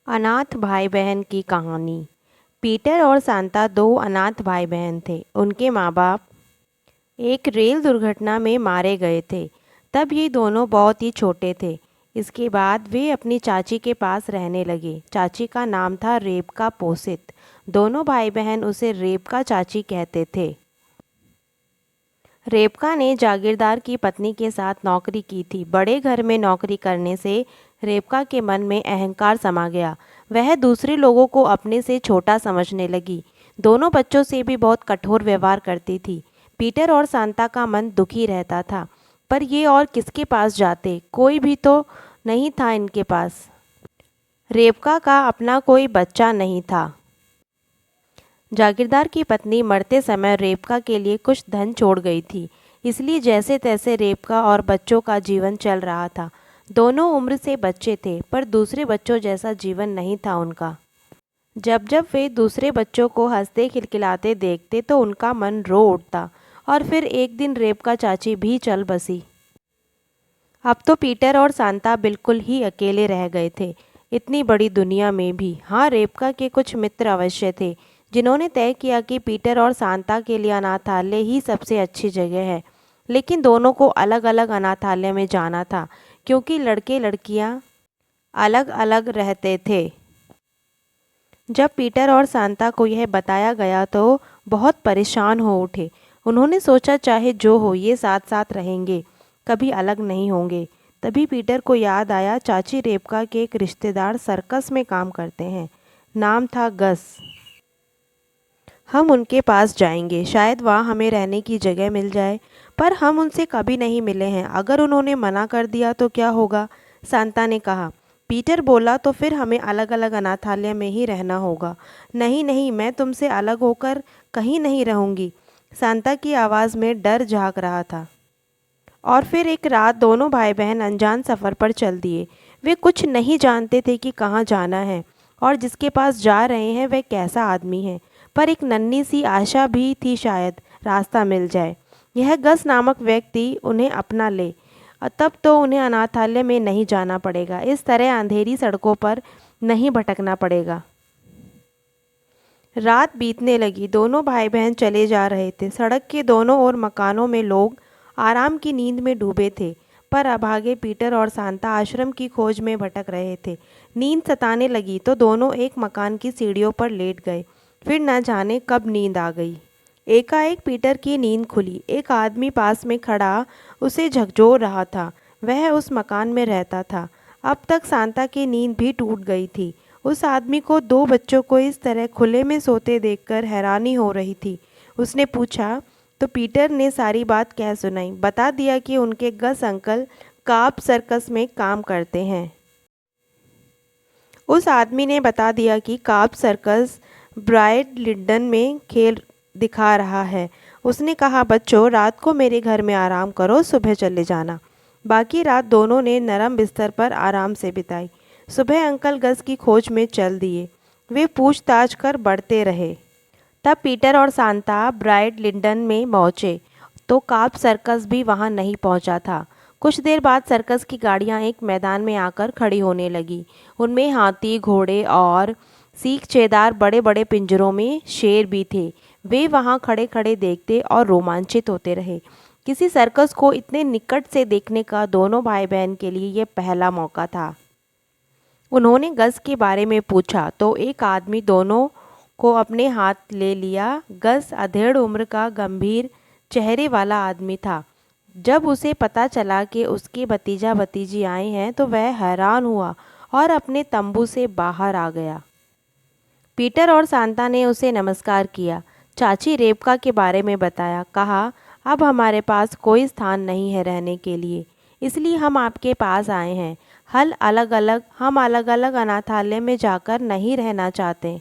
अनाथ भाई बहन की कहानी। पीटर और सांता दो अनाथ भाई बहन थे। उनके माँ बाप एक रेल दुर्घटना में मारे गए थे। तब ये दोनों बहुत ही छोटे थे। इसके बाद वे अपनी चाची के पास रहने लगे। चाची का नाम था रेबका पोसित। दोनों भाई बहन उसे रेबका चाची कहते थे। रेबका ने जागीरदार की पत्नी के साथ नौकरी की थी। बड़े घर में नौकरी करने से रेबका के मन में अहंकार समा गया। वह दूसरे लोगों को अपने से छोटा समझने लगी। दोनों बच्चों से भी बहुत कठोर व्यवहार करती थी। पीटर और सांता का मन दुखी रहता था। पर ये और किसके पास जाते? कोई भी तो नहीं था इनके पास। रेबका का अपना कोई बच्चा नहीं था। जागीरदार की पत्नी मरते समय रेबका के लिए कुछ धन छोड़ गई थी। इसलिए जैसे तैसे रेबका और बच्चों का जीवन चल रहा था। दोनों उम्र से बच्चे थे, पर दूसरे बच्चों जैसा जीवन नहीं था उनका। जब जब वे दूसरे बच्चों को हंसते खिलखिलाते देखते तो उनका मन रो उठता। और फिर एक दिन रेबका चाची भी चल बसी। अब तो पीटर और सांता बिल्कुल ही अकेले रह गए थे, इतनी बड़ी दुनिया में भी। हाँ, रेबका के कुछ मित्र अवश्य थे, जिन्होंने तय किया कि पीटर और सांता के लिए अनाथालय ही सबसे अच्छी जगह है। लेकिन दोनों को अलग अलग अनाथालय में जाना था, क्योंकि लड़के लड़कियां अलग अलग रहते थे। जब पीटर और सांता को यह बताया गया तो बहुत परेशान हो उठे। उन्होंने सोचा चाहे जो हो, ये साथ साथ रहेंगे, कभी अलग नहीं होंगे। तभी पीटर को याद आया, चाची रेबका के एक रिश्तेदार सर्कस में काम करते हैं। नाम था गस। हम उनके पास जाएंगे, शायद वहाँ हमें रहने की जगह मिल जाए। पर हम उनसे कभी नहीं मिले हैं। अगर उन्होंने मना कर दिया तो क्या होगा? सांता ने कहा। पीटर बोला, तो फिर हमें अलग अलग अनाथालय में ही रहना होगा। नहीं नहीं, मैं तुमसे अलग होकर कहीं नहीं रहूंगी। सांता की आवाज़ में डर झांक रहा था। और फिर एक रात दोनों भाई बहन अनजान सफ़र पर चल दिए। वे कुछ नहीं जानते थे कि कहाँ जाना है और जिसके पास जा रहे हैं वह कैसा आदमी है। पर एक नन्ही सी आशा भी थी, शायद रास्ता मिल जाए। यह गस नामक व्यक्ति उन्हें अपना ले। तब तो उन्हें अनाथालय में नहीं जाना पड़ेगा। इस तरह अंधेरी सड़कों पर नहीं भटकना पड़ेगा। रात बीतने लगी। दोनों भाई बहन चले जा रहे थे। सड़क के दोनों ओर मकानों में लोग आराम की नींद में डूबे थे। पर अभागे पीटर और सांता आश्रम की खोज में भटक रहे थे। नींद सताने लगी तो दोनों एक मकान की सीढ़ियों पर लेट गए। फिर न जाने कब नींद आ गई। एकाएक पीटर की नींद खुली। एक आदमी पास में खड़ा उसे झकझोर रहा था। वह उस मकान में रहता था। अब तक सांता की नींद भी टूट गई थी। उस आदमी को दो बच्चों को इस तरह खुले में सोते देखकर हैरानी हो रही थी। उसने पूछा तो पीटर ने सारी बात कह सुनाई। बता दिया कि उनके गस अंकल काप सर्कस में काम करते हैं। उस आदमी ने बता दिया कि काप सर्कस ब्राइट लिंडन में खेल दिखा रहा है। उसने कहा, बच्चों रात को मेरे घर में आराम करो, सुबह चले जाना। बाकी रात दोनों ने नरम बिस्तर पर आराम से बिताई। सुबह अंकल गस की खोज में चल दिए। वे पूछताछ कर बढ़ते रहे। तब पीटर और सांता ब्राइट लिंडन में पहुँचे तो काप सर्कस भी वहाँ नहीं पहुँचा था। कुछ देर बाद सर्कस की गाड़ियाँ एक मैदान में आकर खड़ी होने लगी। उनमें हाथी, घोड़े और सींग-छेदार बड़े बड़े पिंजरों में शेर भी थे। वे वहाँ खड़े खड़े देखते और रोमांचित होते रहे। किसी सर्कस को इतने निकट से देखने का दोनों भाई बहन के लिए यह पहला मौका था। उन्होंने गस के बारे में पूछा तो एक आदमी दोनों को अपने हाथ ले लिया। गस अधेड़ उम्र का गंभीर चेहरे वाला आदमी था। जब उसे पता चला कि उसके भतीजा भतीजी आए हैं तो वह हैरान हुआ और अपने तंबू से बाहर आ गया। पीटर और सांता ने उसे नमस्कार किया। चाची रेबका के बारे में बताया। कहा, अब हमारे पास कोई स्थान नहीं है रहने के लिए, इसलिए हम आपके पास आए हैं। हम अलग अलग अनाथालय में जाकर नहीं रहना चाहते।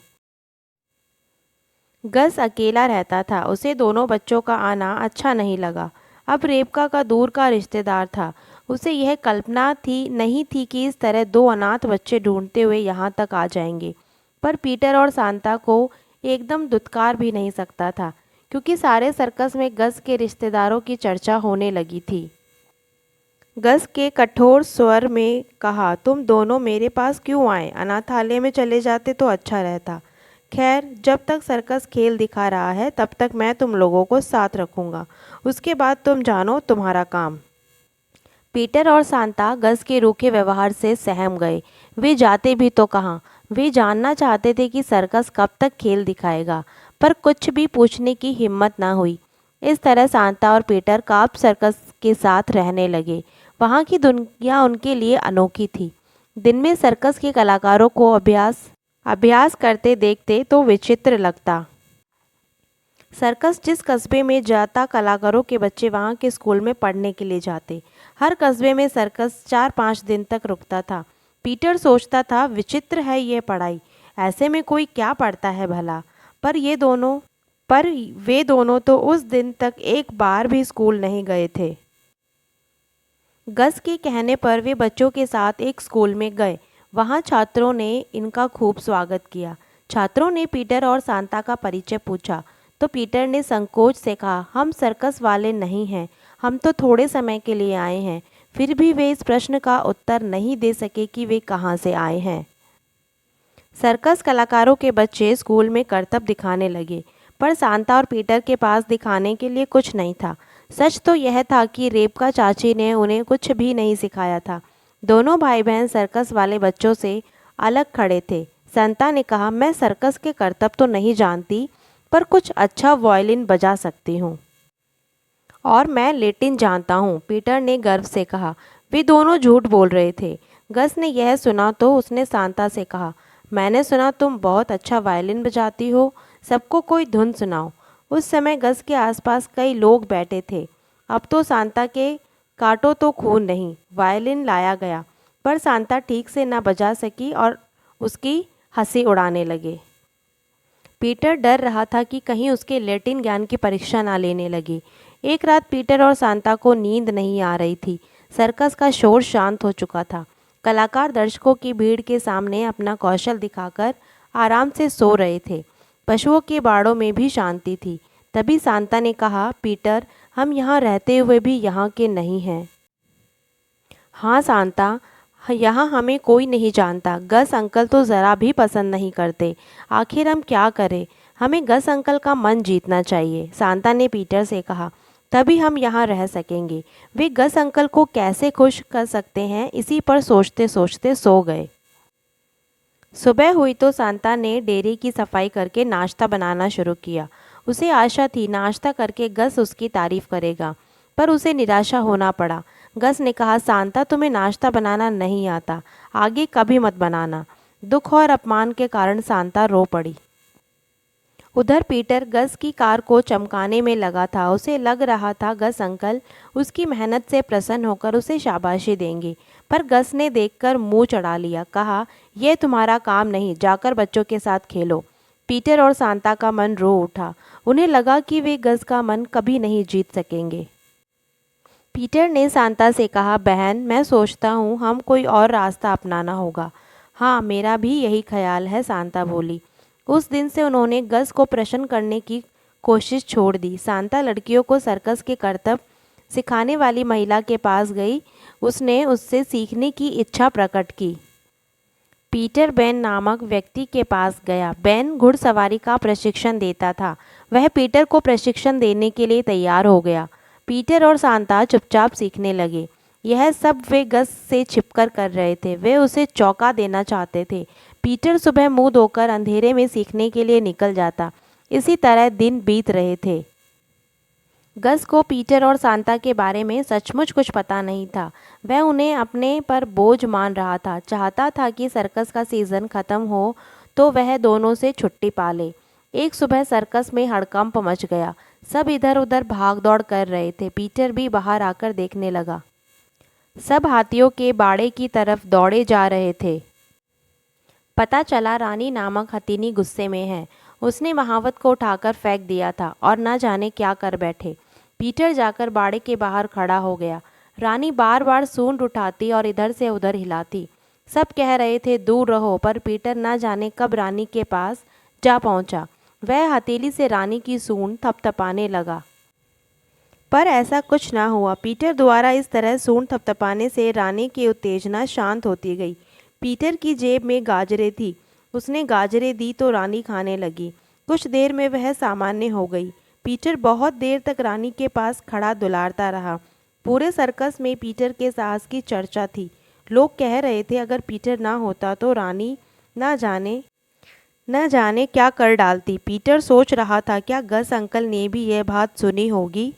गस अकेला रहता था। उसे दोनों बच्चों का आना अच्छा नहीं लगा। अब रेबका का दूर का रिश्तेदार था। उसे यह कल्पना नहीं थी कि इस तरह दो अनाथ बच्चे ढूंढते हुए यहाँ तक आ जाएंगे। पर पीटर और सांता को एकदम दुत्कार भी नहीं सकता था, क्योंकि सारे सर्कस में गस के रिश्तेदारों की चर्चा होने लगी थी। गस के कठोर स्वर में कहा, तुम दोनों मेरे पास क्यों आए? अनाथालय में चले जाते तो अच्छा रहता। खैर, जब तक सर्कस खेल दिखा रहा है तब तक मैं तुम लोगों को साथ रखूंगा। उसके बाद तुम जानो तुम्हारा काम। पीटर और सांता गस के रूखे व्यवहार से सहम गए। वे जाते भी तो कहाँ। वे जानना चाहते थे कि सर्कस कब तक खेल दिखाएगा, पर कुछ भी पूछने की हिम्मत न हुई। इस तरह सांता और पीटर काप सर्कस के साथ रहने लगे। वहाँ की दुनिया उनके लिए अनोखी थी। दिन में सर्कस के कलाकारों को अभ्यास अभ्यास करते देखते तो विचित्र लगता। सर्कस जिस कस्बे में जाता, कलाकारों के बच्चे वहाँ के स्कूल में पढ़ने के लिए जाते। हर कस्बे में सर्कस 4-5 दिन तक रुकता था। पीटर सोचता था, विचित्र है ये पढ़ाई, ऐसे में कोई क्या पढ़ता है भला। पर वे दोनों तो उस दिन तक एक बार भी स्कूल नहीं गए थे। गस के कहने पर वे बच्चों के साथ एक स्कूल में गए। वहाँ छात्रों ने इनका खूब स्वागत किया। छात्रों ने पीटर और सांता का परिचय पूछा तो पीटर ने संकोच से कहा, हम सर्कस वाले नहीं हैं, हम तो थोड़े समय के लिए आए हैं। फिर भी वे इस प्रश्न का उत्तर नहीं दे सके कि वे कहाँ से आए हैं। सर्कस कलाकारों के बच्चे स्कूल में करतब दिखाने लगे, पर सांता और पीटर के पास दिखाने के लिए कुछ नहीं था। सच तो यह था कि रेबका चाची ने उन्हें कुछ भी नहीं सिखाया था। दोनों भाई बहन सर्कस वाले बच्चों से अलग खड़े थे। सांता ने कहा, मैं सर्कस के करतब तो नहीं जानती, पर कुछ अच्छा वायलिन बजा सकती हूँ। और मैं लैटिन जानता हूँ, पीटर ने गर्व से कहा। वे दोनों झूठ बोल रहे थे। गस ने यह सुना तो उसने सांता से कहा, मैंने सुना तुम बहुत अच्छा वायलिन बजाती हो, सबको कोई धुन सुनाओ। उस समय गस के आसपास कई लोग बैठे थे। अब तो सांता के काटो तो खून नहीं। वायलिन लाया गया, पर सांता ठीक से न बजा सकी और उसकी हंसी उड़ाने लगे। पीटर डर रहा था कि कहीं उसके लैटिन ज्ञान की परीक्षा ना लेने लगे। एक रात पीटर और सांता को नींद नहीं आ रही थी। सर्कस का शोर शांत हो चुका था। कलाकार दर्शकों की भीड़ के सामने अपना कौशल दिखाकर आराम से सो रहे थे। पशुओं के बाड़ों में भी शांति थी। तभी सांता ने कहा, पीटर, हम यहाँ रहते हुए भी यहाँ के नहीं हैं। हाँ सांता, यहाँ हमें कोई नहीं जानता। गस अंकल तो ज़रा भी पसंद नहीं करते। आखिर हम क्या करें? हमें गस अंकल का मन जीतना चाहिए, सांता ने पीटर से कहा। तभी हम यहाँ रह सकेंगे। वे गस अंकल को कैसे खुश कर सकते हैं, इसी पर सोचते सोचते सो गए। सुबह हुई तो सांता ने डेयरी की सफाई करके नाश्ता बनाना शुरू किया। उसे आशा थी नाश्ता करके गस उसकी तारीफ करेगा, पर उसे निराशा होना पड़ा। गस ने कहा, सांता, तुम्हें नाश्ता बनाना नहीं आता, आगे कभी मत बनाना। दुख और अपमान के कारण सांता रो पड़ी। उधर पीटर गस की कार को चमकाने में लगा था। उसे लग रहा था गस अंकल उसकी मेहनत से प्रसन्न होकर उसे शाबाशी देंगे, पर गस ने देखकर मुंह चढ़ा लिया। कहा, यह तुम्हारा काम नहीं, जाकर बच्चों के साथ खेलो। पीटर और सांता का मन रो उठा। उन्हें लगा कि वे गस का मन कभी नहीं जीत सकेंगे। पीटर ने सांता से कहा, बहन, मैं सोचता हूँ हम कोई और रास्ता अपनाना होगा। हाँ, मेरा भी यही ख्याल है, सांता बोली। उस दिन से उन्होंने गस को प्रसन्न करने की कोशिश छोड़ दी। सांता लड़कियों को सर्कस के करतब सिखाने वाली महिला के पास गई। उसने उससे सीखने की इच्छा प्रकट की। पीटर बेन नामक व्यक्ति के पास गया। बेन घुड़सवारी का प्रशिक्षण देता था। वह पीटर को प्रशिक्षण देने के लिए तैयार हो गया। पीटर और सांता चुपचाप सीखने लगे। यह सब वे गस से छिपकर कर रहे थे। वे उसे चौंका देना चाहते थे। पीटर सुबह मुंह धोकर अंधेरे में सीखने के लिए निकल जाता। इसी तरह दिन बीत रहे थे। गस को पीटर और सांता के बारे में सचमुच कुछ पता नहीं था। वह उन्हें अपने पर बोझ मान रहा था। चाहता था कि सर्कस का सीज़न ख़त्म हो तो वह दोनों से छुट्टी पा ले। एक सुबह सर्कस में हड़कंप मच गया। सब इधर उधर भाग दौड़ कर रहे थे। पीटर भी बाहर आकर देखने लगा। सब हाथियों के बाड़े की तरफ दौड़े जा रहे थे। पता चला रानी नामक हथिनी गुस्से में है। उसने महावत को उठाकर फेंक दिया था और न जाने क्या कर बैठे। पीटर जाकर बाड़े के बाहर खड़ा हो गया। रानी बार बार सूंड उठाती और इधर से उधर हिलाती। सब कह रहे थे दूर रहो, पर पीटर न जाने कब रानी के पास जा पहुंचा। वह हथेली से रानी की सूंड थपथपाने लगा। पर ऐसा कुछ ना हुआ। पीटर द्वारा इस तरह सूंड थपथपाने से रानी की उत्तेजना शांत होती गई। पीटर की जेब में गाजरें थी। उसने गाजरें दी तो रानी खाने लगी। कुछ देर में वह सामान्य हो गई। पीटर बहुत देर तक रानी के पास खड़ा दुलारता रहा। पूरे सर्कस में पीटर के साहस की चर्चा थी। लोग कह रहे थे अगर पीटर ना होता तो रानी न जाने क्या कर डालती। पीटर सोच रहा था क्या गस अंकल ने भी यह बात सुनी होगी।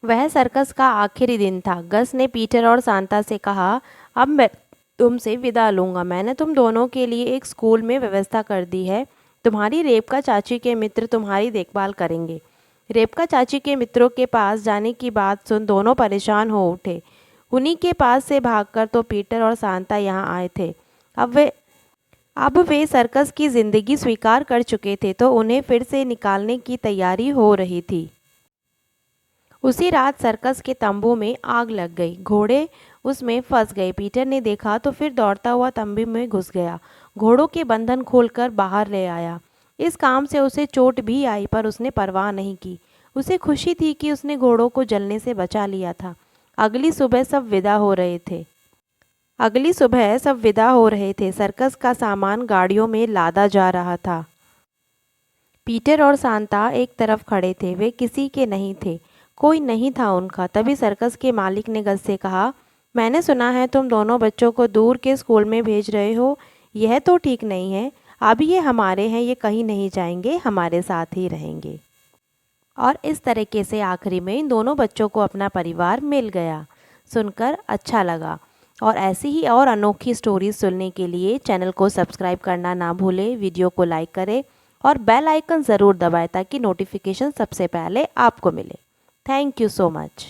वह सर्कस का आखिरी दिन था। गस ने पीटर और सांता से कहा, अब मैं तुमसे विदा लूँगा। मैंने तुम दोनों के लिए एक स्कूल में व्यवस्था कर दी है। तुम्हारी रेबका चाची के मित्र तुम्हारी देखभाल करेंगे। रेबका चाची के मित्रों के पास जाने की बात सुन दोनों परेशान हो उठे। उन्हीं के पास से भागकर तो पीटर और सांता यहाँ आए थे। अब वे सर्कस की ज़िंदगी स्वीकार कर चुके थे तो उन्हें फिर से निकालने की तैयारी हो रही थी। उसी रात सर्कस के तंबू में आग लग गई। घोड़े उसमें फंस गए। पीटर ने देखा तो फिर दौड़ता हुआ तंबू में घुस गया। घोड़ों के बंधन खोलकर बाहर ले आया। इस काम से उसे चोट भी आई पर उसने परवाह नहीं की। उसे खुशी थी कि उसने घोड़ों को जलने से बचा लिया था। अगली सुबह सब विदा हो रहे थे। सर्कस का सामान गाड़ियों में लादा जा रहा था। पीटर और सांता एक तरफ खड़े थे। वे किसी के नहीं थे। कोई नहीं था उनका। तभी सर्कस के मालिक ने गस से कहा, मैंने सुना है तुम दोनों बच्चों को दूर के स्कूल में भेज रहे हो। यह तो ठीक नहीं है। अब ये हमारे हैं, ये कहीं नहीं जाएंगे, हमारे साथ ही रहेंगे। और इस तरीके से आखिरी में इन दोनों बच्चों को अपना परिवार मिल गया। सुनकर अच्छा लगा। और ऐसी ही और अनोखी स्टोरीज सुनने के लिए चैनल को सब्सक्राइब करना ना भूलें, वीडियो को लाइक करें और बेल आइकन ज़रूर दबाएं ताकि नोटिफिकेशन सबसे पहले आपको मिले। Thank you so much.